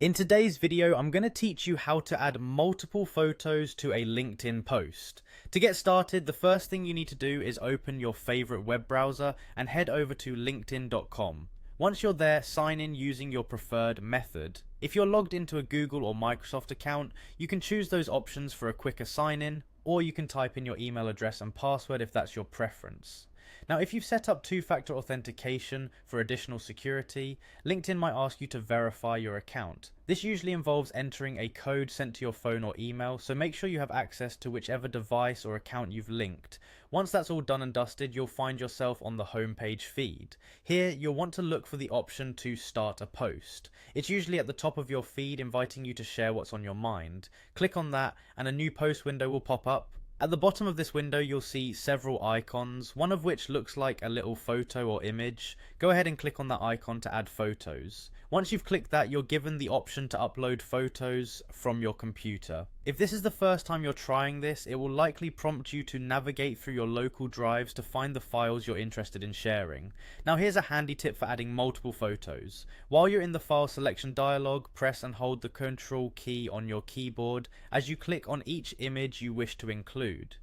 In today's video, I'm going to teach you how to add multiple photos to a LinkedIn post. To get started, the first thing you need to do is open your favorite web browser and head over to linkedin.com. Once you're there, sign in using your preferred method. If you're logged into a Google or Microsoft account, you can choose those options for a quicker sign in, or you can type in your email address and password if that's your preference. Now, if you've set up two-factor authentication for additional security, LinkedIn might ask you to verify your account. This usually involves entering a code sent to your phone or email, so make sure you have access to whichever device or account you've linked. Once that's all done and dusted, you'll find yourself on the homepage feed. Here, you'll want to look for the option to start a post. It's usually at the top of your feed, inviting you to share what's on your mind. Click on that and a new post window will pop up. At the bottom of this window you'll see several icons, one of which looks like a little photo or image. Go ahead and click on that icon to add photos. Once you've clicked that, you're given the option to upload photos from your computer. If this is the first time you're trying this, it will likely prompt you to navigate through your local drives to find the files you're interested in sharing. Now here's a handy tip for adding multiple photos. While you're in the file selection dialog, press and hold the Ctrl key on your keyboard as you click on each image you wish to include.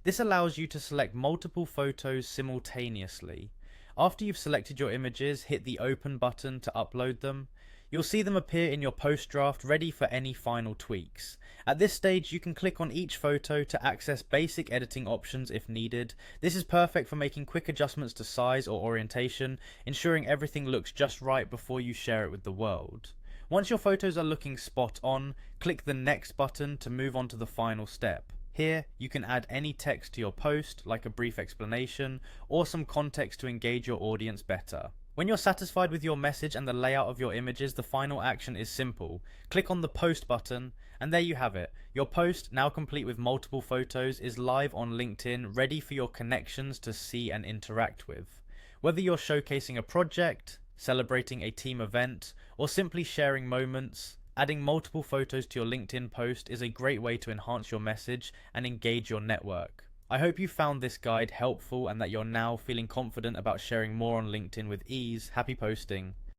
This allows you to select multiple photos simultaneously. After you've selected your images, hit the open button to upload them. You'll see them appear in your post draft ready for any final tweaks. At this stage you can click on each photo to access basic editing options if needed. This is perfect for making quick adjustments to size or orientation, ensuring everything looks just right before you share it with the world. Once your photos are looking spot on, click the next button to move on to the final step. Here, you can add any text to your post, like a brief explanation, or some context to engage your audience better. When you're satisfied with your message and the layout of your images, the final action is simple. Click on the post button, and there you have it. Your post, now complete with multiple photos, is live on LinkedIn, ready for your connections to see and interact with. Whether you're showcasing a project, celebrating a team event, or simply sharing moments, adding multiple photos to your LinkedIn post is a great way to enhance your message and engage your network. I hope you found this guide helpful and that you're now feeling confident about sharing more on LinkedIn with ease. Happy posting!